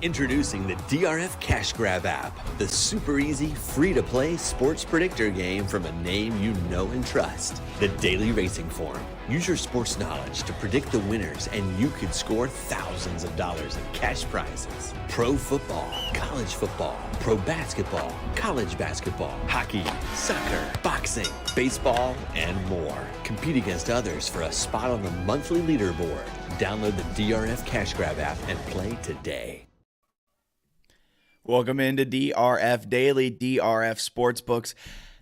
Introducing the DRF Cash Grab app, the super easy, free-to-play sports predictor game from a name you know and trust, the Daily Racing Form. Use your sports knowledge to predict the winners, and you could score thousands of dollars in cash prizes. Pro football, college football, pro basketball, college basketball, hockey, soccer, boxing, baseball, and more. Compete against others for a spot on the monthly leaderboard. Download the DRF Cash Grab app and play today. Welcome into DRF Daily, DRF Sportsbook's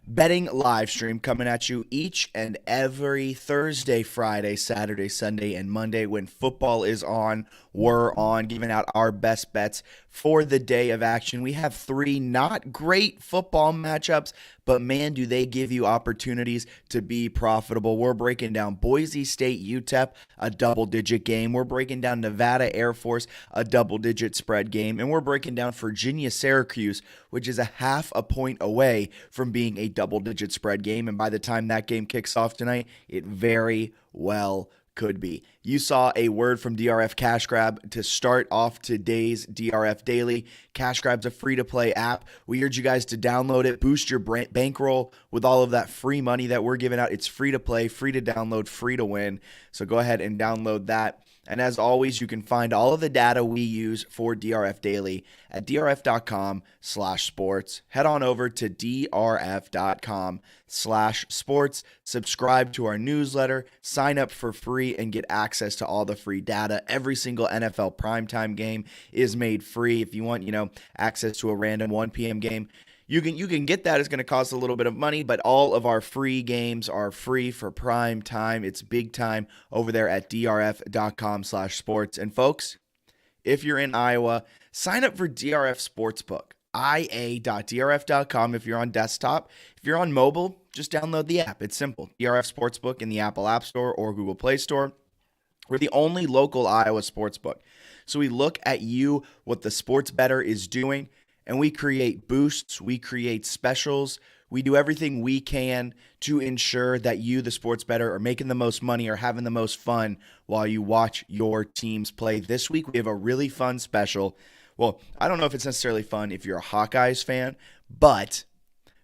betting live stream, coming at you each and every Thursday, Friday, Saturday, Sunday, and Monday when football is on. We're on, giving out our best bets for the day of action. We have three not great football matchups, but man, do they give you opportunities to be profitable. We're breaking down Boise State UTEP, a double-digit game. We're breaking down Nevada Air Force, a double-digit spread game. And we're breaking down Virginia Syracuse, which is a half a point away from being a double-digit spread game. And by the time that game kicks off tonight, it very well could be. You saw a word from DRF Cash Grab to start off today's DRF Daily. Cash Grab's a free-to-play app. We urge you guys to download it, boost your bankroll with all of that free money that we're giving out. It's free to play, free to download, free to win. So go ahead and download that. And as always, you can find all of the data we use for DRF Daily at drf.com/sports. Head on over to drf.com/sports. Subscribe to our newsletter, sign up for free, and get access to all the free data. Every single NFL primetime game is made free. If you want, access to a random 1 p.m. game, You can get that. It's going to cost a little bit of money, but all of our free games are free for prime time. It's big time over there at drf.com/sports. And folks, if you're in Iowa, sign up for DRF Sportsbook, ia.drf.com if you're on desktop. If you're on mobile, just download the app. It's simple. DRF Sportsbook in the Apple App Store or Google Play Store. We're the only local Iowa sportsbook. So we look at you, what the sports bettor is doing, and we create boosts, we create specials, we do everything we can to ensure that you, the sports bettor, are making the most money or having the most fun while you watch your teams play. This week, we have a really fun special. Well, I don't know if it's necessarily fun if you're a Hawkeyes fan, but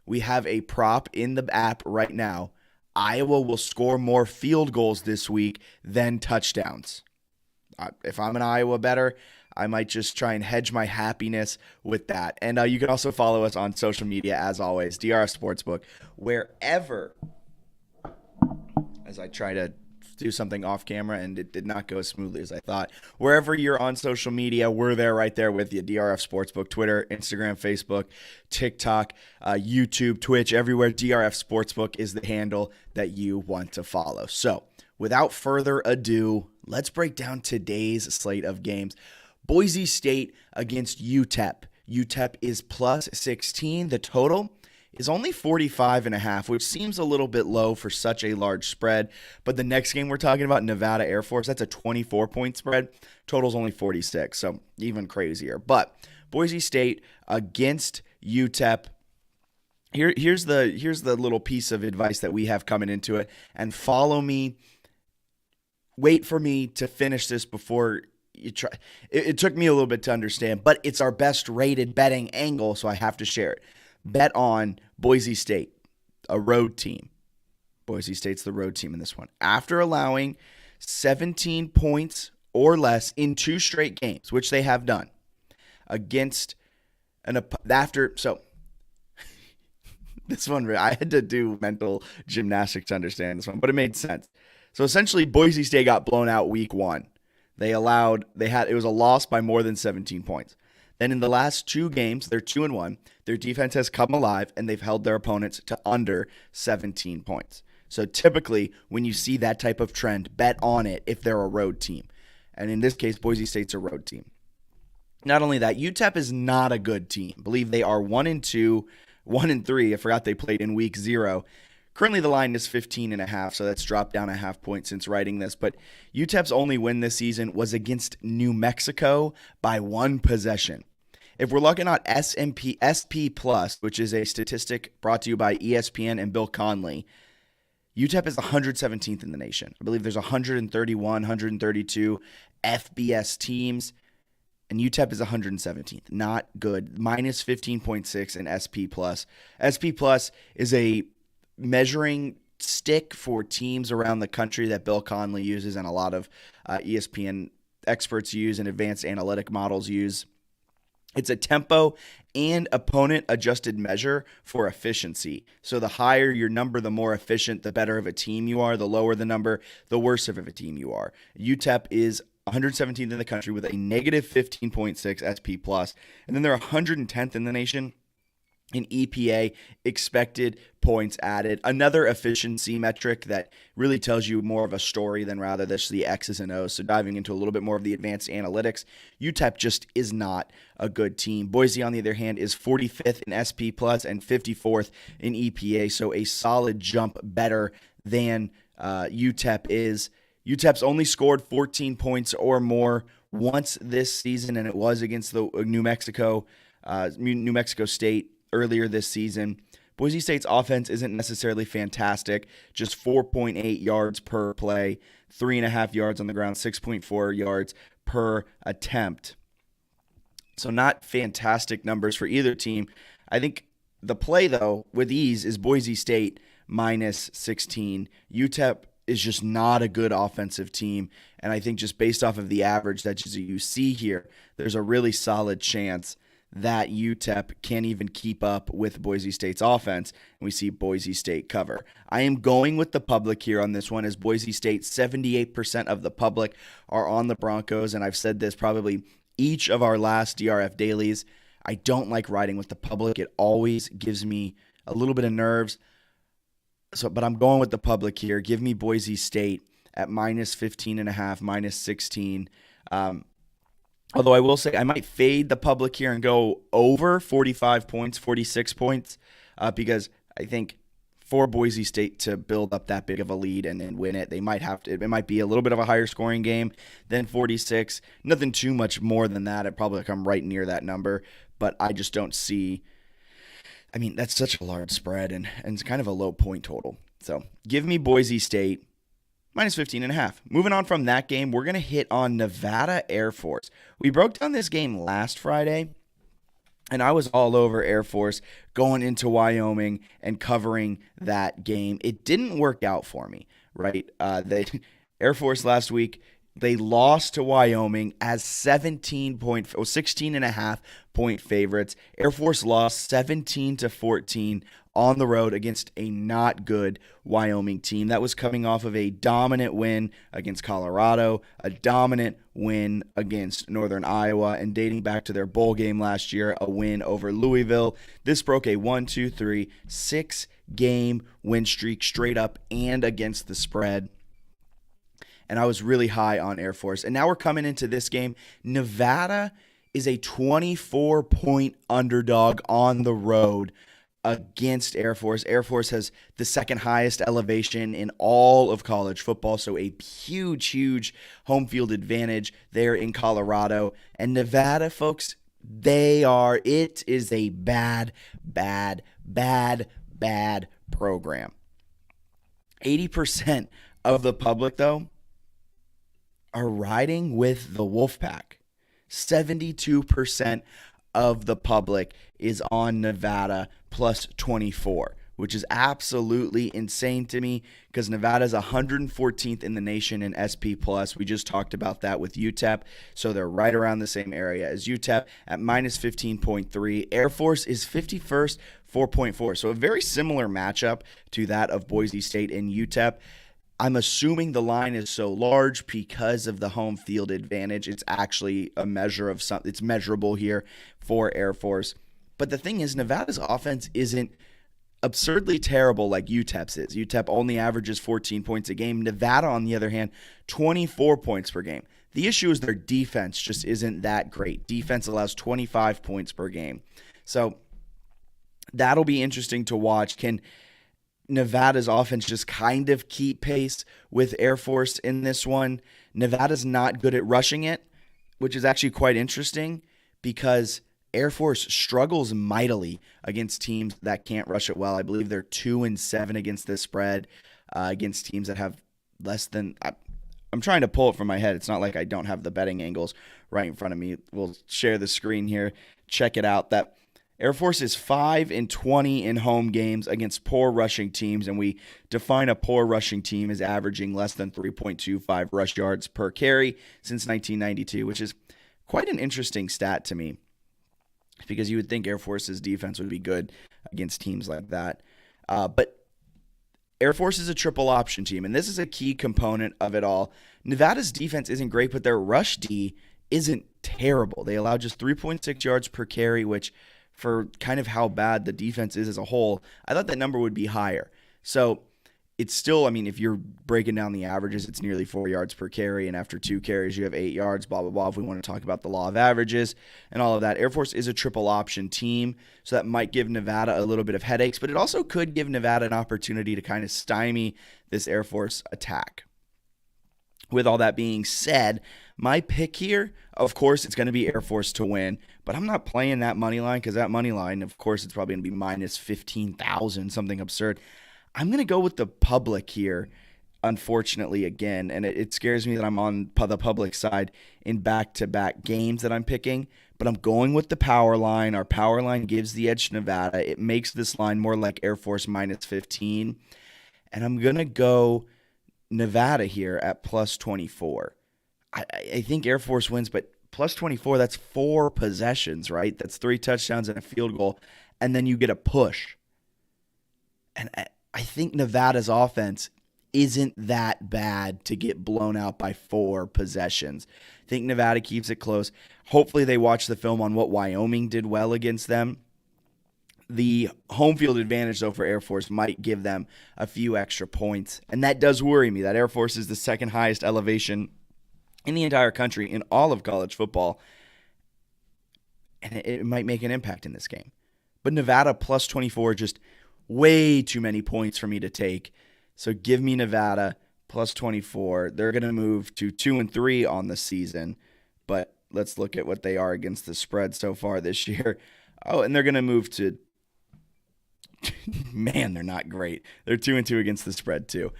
we have a prop in the app right now. Iowa will score more field goals this week than touchdowns. If I'm an Iowa bettor, I might just try and hedge my happiness with that. And you can also follow us on social media, as always, DRF Sportsbook, wherever, as I try to do something off camera and it did not go as smoothly as I thought. Wherever you're on social media, we're there right there with you. DRF Sportsbook, Twitter, Instagram, Facebook, TikTok, YouTube, Twitch, everywhere. DRF Sportsbook is the handle that you want to follow. So without further ado, let's break down today's slate of games. Boise State against UTEP. UTEP is plus 16. The total is only 45.5, which seems a little bit low for such a large spread. But the next game we're talking about, Nevada Air Force, that's a 24-point spread. Total's only 46, so even crazier. But Boise State against UTEP. Here's the little piece of advice that we have coming into it. And follow me. Wait for me to finish this before you try. It took me a little bit to understand, but it's our best rated betting angle, so I have to share it. Bet on Boise State, a road team. Boise State's the road team in this one. After allowing 17 points or less in 2 straight games, which they have done, against this one, I had to do mental gymnastics to understand this one, but it made sense. So essentially, Boise State got blown out week 1. It was a loss by more than 17 points. Then in the last 2 games, they're 2-1. Their defense has come alive, and they've held their opponents to under 17 points. So typically, when you see that type of trend, bet on it if they're a road team. And in this case, Boise State's a road team. Not only that, UTEP is not a good team. I believe they are 1-2, 1-3. I forgot they played in week 0. Currently, the line is 15.5, so that's dropped down a half point since writing this. But UTEP's only win this season was against New Mexico by 1 possession. If we're looking at SP Plus, which is a statistic brought to you by ESPN and Bill Conley, UTEP is 117th in the nation. I believe there's 131, 132 FBS teams. and UTEP is 117th. Not good. Minus 15.6 in SP+. SP+ is a measuring stick for teams around the country that Bill Conley uses and a lot of ESPN experts use and advanced analytic models use. It's a tempo and opponent adjusted measure for efficiency. So the higher your number, the more efficient, the better of a team you are. The lower the number, the worse of a team you are. UTEP is 117th in the country with a negative 15.6 SP+, and then they're 110th in the nation in EPA, expected points added. Another efficiency metric that really tells you more of a story than rather just the X's and O's. So diving into a little bit more of the advanced analytics, UTEP just is not a good team. Boise, on the other hand, is 45th in SP+ and 54th in EPA, so a solid jump better than UTEP is. UTEP's only scored 14 points or more once this season, and it was against the New Mexico State earlier this season. Boise State's offense isn't necessarily fantastic, just 4.8 yards per play, 3.5 yards on the ground, 6.4 yards per attempt. So not fantastic numbers for either team. I think the play, though, with ease is Boise State minus 16. UTEP is just not a good offensive team, and I think just based off of the average that you see here, there's a really solid chance that UTEP can't even keep up with Boise State's offense, and we see Boise State cover. I am going with the public here on this one, as Boise State, 78% of the public are on the Broncos, and I've said this probably each of our last DRF dailies. I don't like riding with the public. It always gives me a little bit of nerves. But I'm going with the public here. Give me Boise State at minus 15.5, minus 16. Although I will say I might fade the public here and go over 45 points, 46 points, because I think for Boise State to build up that big of a lead and win it, they might have to. It might be a little bit of a higher scoring game than 46. Nothing too much more than that. It'd probably come right near that number, but I just don't see. I mean, that's such a large spread and it's kind of a low point total. So give me Boise State minus 15.5. Moving on from that game, we're going to hit on Nevada Air Force. We broke down this game last Friday, and I was all over Air Force going into Wyoming and covering that game. It didn't work out for me, right? Air Force last week, they lost to Wyoming as 16.5 point favorites. Air Force lost 17-14 on the road against a not good Wyoming team. That was coming off of a dominant win against Colorado, a dominant win against Northern Iowa, and dating back to their bowl game last year, a win over Louisville. This broke a 6-game win streak straight up and against the spread. And I was really high on Air Force. And now we're coming into this game. Nevada is a 24-point underdog on the road against Air Force. Air Force has the second highest elevation in all of college football, so a huge home field advantage there in Colorado. And Nevada, folks, it is a bad program. 80% of the public, though, are riding with the Wolfpack. 72% of the public is on Nevada plus 24, which is absolutely insane to me because Nevada's 114th in the nation in SP+. We just talked about that with UTEP, so they're right around the same area as UTEP at minus 15.3. Air Force is 51st, 4.4, so a very similar matchup to that of Boise State and UTEP. I'm assuming the line is so large because of the home field advantage. It's actually a measure of something. It's measurable here for Air Force. But the thing is, Nevada's offense isn't absurdly terrible like UTEP's is. UTEP only averages 14 points a game. Nevada, on the other hand, 24 points per game. The issue is their defense just isn't that great. Defense allows 25 points per game. So that'll be interesting to watch. Can Nevada's offense just kind of keep pace with Air Force in this one? Nevada's not good at rushing it, which is actually quite interesting because Air Force struggles mightily against teams that can't rush it well. I believe they're 2-7 against this spread, against teams that have less than. I'm trying to pull it from my head. It's not like I don't have the betting angles right in front of me. We'll share the screen here. Check it out. That Air Force is 5-20 in home games against poor rushing teams, and we define a poor rushing team as averaging less than 3.25 rush yards per carry since 1992, which is quite an interesting stat to me because you would think Air Force's defense would be good against teams like that. But Air Force is a triple option team, and this is a key component of it all. Nevada's defense isn't great, but their rush D isn't terrible. They allow just 3.6 yards per carry, which for kind of how bad the defense is as a whole, I thought that number would be higher. So it's still, I mean, if you're breaking down the averages, it's nearly 4 yards per carry, and after 2 carries, you have 8 yards, blah, blah, blah, if we want to talk about the law of averages and all of that. Air Force is a triple option team, so that might give Nevada a little bit of headaches, but it also could give Nevada an opportunity to kind of stymie this Air Force attack. With all that being said, my pick here, of course, it's going to be Air Force to win, but I'm not playing that money line because that money line, of course, it's probably going to be minus 15,000, something absurd. I'm going to go with the public here, unfortunately, again, and it scares me that I'm on the public side in back-to-back games that I'm picking, but I'm going with the power line. Our power line gives the edge to Nevada. It makes this line more like Air Force minus 15, and I'm going to go Nevada here at plus 24. I think Air Force wins, but plus 24, that's 4 possessions, right? That's 3 touchdowns and a field goal, and then you get a push. And I think Nevada's offense isn't that bad to get blown out by 4 possessions. I think Nevada keeps it close. Hopefully they watch the film on what Wyoming did well against them. The home field advantage, though, for Air Force might give them a few extra points. And that does worry me. That Air Force is the second highest elevation in the entire country in all of college football. And it might make an impact in this game. But Nevada plus 24, just way too many points for me to take. So give me Nevada plus 24. They're going to move to 2-3 on the season. But let's look at what they are against the spread so far this year. Oh, and they're going to move to... Man, they're not great. They're 2-2 against the spread too.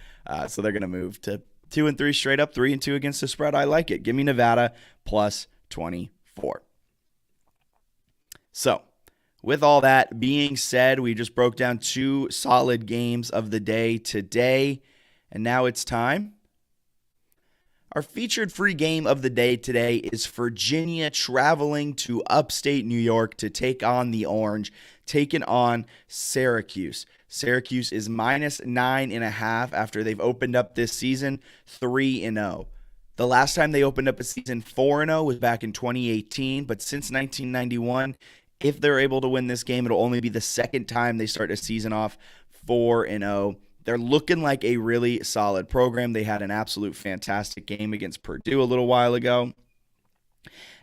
So they're going to move to 2-3 straight up, 3-2 against the spread. I like it. Give me Nevada plus 24. So with all that being said, we just broke down 2 solid games of the day today. And now it's time. Our featured free game of the day today is Virginia traveling to upstate New York to take on the Orange, taking on Syracuse. Syracuse is minus 9.5 after they've opened up this season 3-0. The last time they opened up a season 4-0 was back in 2018, but since 1991, if they're able to win this game, it'll only be the second time they start a season off 4-0. They're looking like a really solid program. They had an absolute fantastic game against Purdue a little while ago.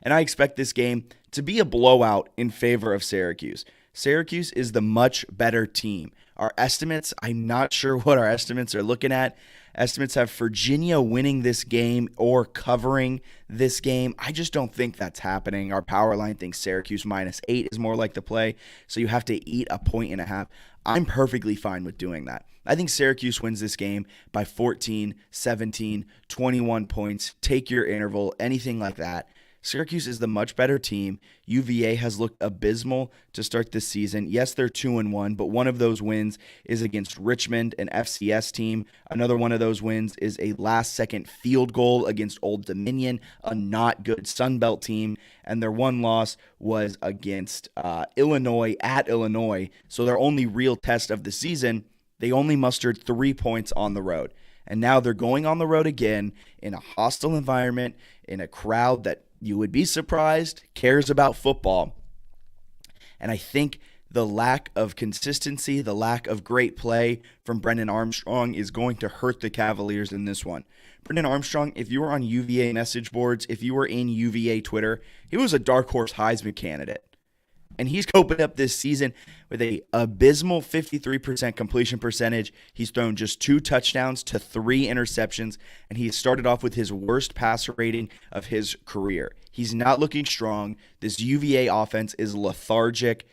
And I expect this game to be a blowout in favor of Syracuse. Syracuse is the much better team. Our estimates, I'm not sure what our estimates are looking at. Estimates have Virginia winning this game or covering this game. I just don't think that's happening. Our power line thinks Syracuse minus 8 is more like the play, so you have to eat a 1.5. I'm perfectly fine with doing that. I think Syracuse wins this game by 14, 17, 21 points. Take your interval, anything like that. Syracuse is the much better team. UVA has looked abysmal to start this season. Yes, they're 2-1, but one of those wins is against Richmond, an FCS team. Another one of those wins is a last-second field goal against Old Dominion, a not good Sun Belt team. And their one loss was against Illinois at Illinois. So their only real test of the season, they only mustered 3 points on the road. And now they're going on the road again in a hostile environment, in a crowd that you would be surprised cares about football. And I think the lack of consistency, the lack of great play from Brennan Armstrong is going to hurt the Cavaliers in this one. Brennan Armstrong, if you were on UVA message boards, if you were in UVA Twitter, he was a dark horse Heisman candidate. And he's opened up this season with a abysmal 53% completion percentage. He's thrown just 2 touchdowns to 3 interceptions, and he started off with his worst passer rating of his career. He's not looking strong. This UVA offense is lethargic,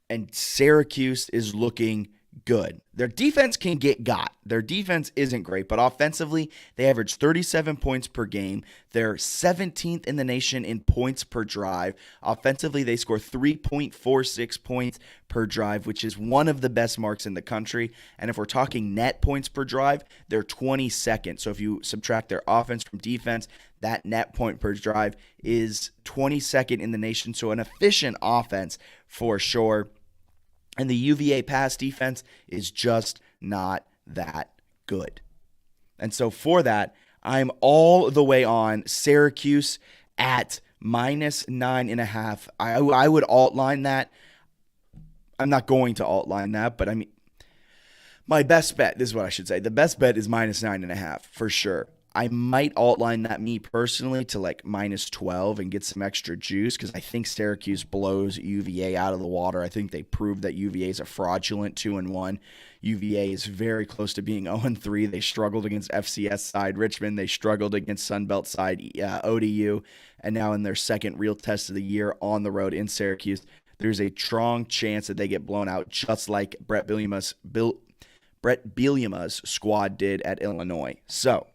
and Syracuse is looking good. Their defense can get got. Their defense isn't great, but offensively, they average 37 points per game. They're 17th in the nation in points per drive. Offensively, they score 3.46 points per drive, which is one of the best marks in the country. And if we're talking net points per drive, they're 22nd. So if you subtract their offense from defense, that net point per drive is 22nd in the nation. So an efficient offense for sure. And the UVA pass defense is just not that good. And so for that, I'm all the way on Syracuse at -9.5. I would alt line that. I'm not going to alt line that, but I mean, my best bet, this is what I should say. The best bet is -9.5 for sure. I might alt line that me personally to like -12 and get some extra juice because I think Syracuse blows UVA out of the water. I think they proved that UVA is a fraudulent 2-1. UVA is very close to being 0-3. They struggled against FCS side Richmond. They struggled against Sunbelt side ODU. And now in their second real test of the year on the road in Syracuse, there's a strong chance that they get blown out just like Brett Bielema's squad did at Illinois. So,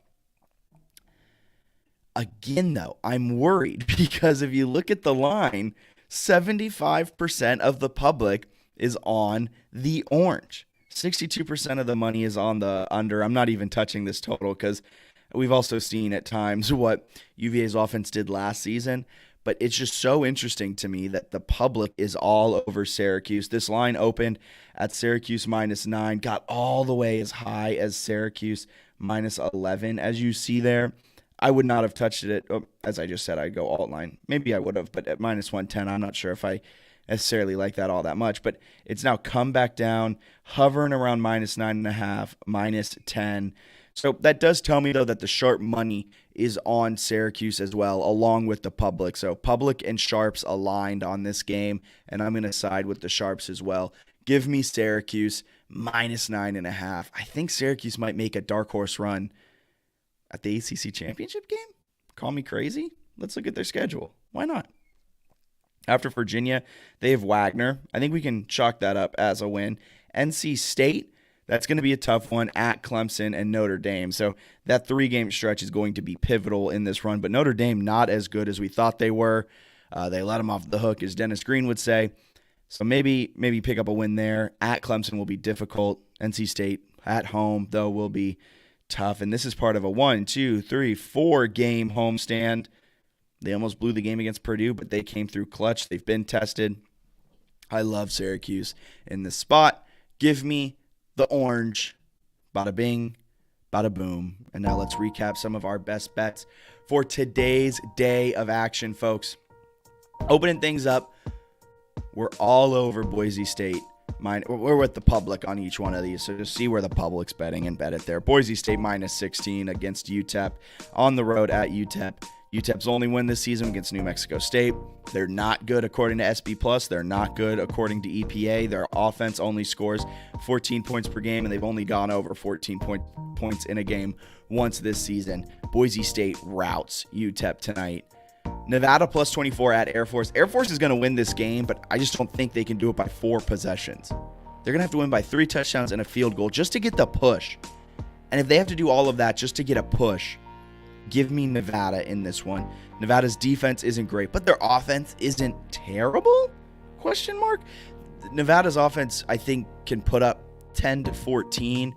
again, though, I'm worried because if you look at the line, 75% of the public is on the orange. 62% of the money is on the under. I'm not even touching this total because we've also seen at times what UVA's offense did last season. But it's just so interesting to me that the public is all over Syracuse. This line opened at Syracuse -9, got all the way as high as Syracuse -11, as you see there. I would not have touched it. As I just said, I'd go alt line. Maybe I would have, but at -110, I'm not sure if I necessarily like that all that much. But it's now come back down, hovering around -9.5, -10. So that does tell me, though, that the sharp money is on Syracuse as well, along with the public. So public and sharps aligned on this game, and I'm going to side with the sharps as well. Give me Syracuse -9.5. I think Syracuse might make a dark horse run at the ACC championship game? Call me crazy. Let's look at their schedule. Why not? After Virginia, they have Wagner. I think we can chalk that up as a win. NC State, that's going to be a tough one at Clemson and Notre Dame. So that 3-game stretch is going to be pivotal in this run. But Notre Dame not as good as we thought they were. They let them off the hook, as Dennis Green would say. So maybe pick up a win there. At Clemson will be difficult. NC State at home, though, will be tough. And this is part of a 4-game homestand. They almost blew the game against Purdue, but they came through clutch. They've been tested. I love Syracuse in this spot. Give me the orange. Bada bing, bada boom. And now let's recap some of our best bets for today's day of action, folks. Opening things up, we're all over Boise State. We're with the public on each one of these, so just see where the public's betting and bet it there. Boise State -16 against UTEP on the road at UTEP. UTEP's only win this season against New Mexico State. They're not good according to SB+. They're not good according to EPA. Their offense only scores 14 points per game, and they've only gone over 14 points in a game once this season. Boise State routs UTEP tonight. Nevada +24 at Air Force. Air Force is going to win this game, but I just don't think they can do it by 4 possessions. They're going to have to win by 3 touchdowns and a field goal just to get the push. And if they have to do all of that just to get a push, give me Nevada in this one. Nevada's defense isn't great, but their offense isn't terrible? ? Nevada's offense, I think, can put up 10 to 14.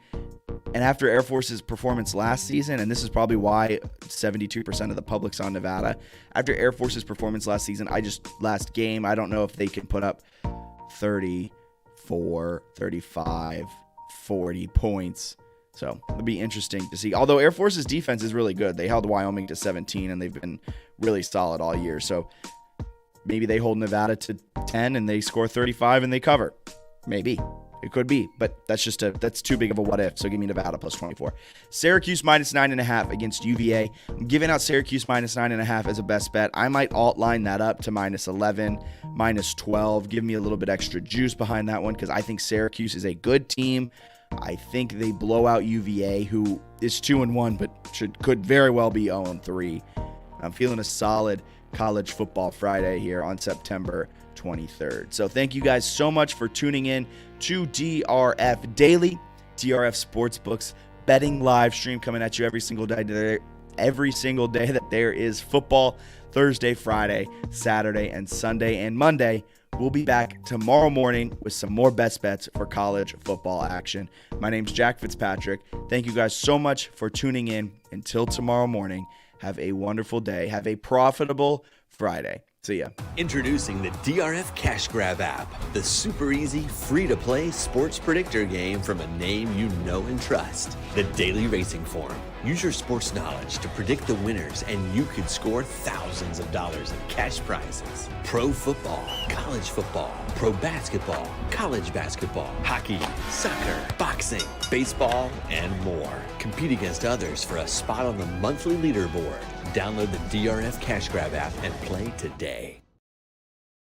And after Air Force's performance last season, and this is probably why 72% of the public's on Nevada, after Air Force's performance last season, last game, I don't know if they can put up 34, 35, 40 points. So it'll be interesting to see. Although Air Force's defense is really good. They held Wyoming to 17, and they've been really solid all year. So maybe they hold Nevada to 10, and they score 35, and they cover. Maybe. It could be, but that's too big of a what if. So give me Nevada +24. Syracuse -9.5 against UVA. I'm giving out Syracuse -9.5 as a best bet. I might alt line that up to -11, -12. Give me a little bit extra juice behind that one because I think Syracuse is a good team. I think they blow out UVA, who is 2-1, but could very well be 0-3. I'm feeling a solid college football Friday here on September 23rd. So thank you guys so much for tuning in to DRF Daily, DRF Sportsbook's betting live stream, coming at you every single day that there is football. Thursday, Friday, Saturday, and Sunday, and Monday. We'll be back tomorrow morning with some more best bets for college football action. My name's Jack Fitzpatrick. Thank you guys so much for tuning in. Until tomorrow morning, have a wonderful day. Have a profitable Friday. See ya. Introducing the DRF Cash Grab app, the super easy, free-to-play sports predictor game from a name you know and trust, the Daily Racing Form. Use your sports knowledge to predict the winners, and you could score thousands of dollars in cash prizes. Pro football, college football, pro basketball, college basketball, hockey, soccer, boxing, baseball, and more. Compete against others for a spot on the monthly leaderboard. Download the DRF Cash Grab app and play today.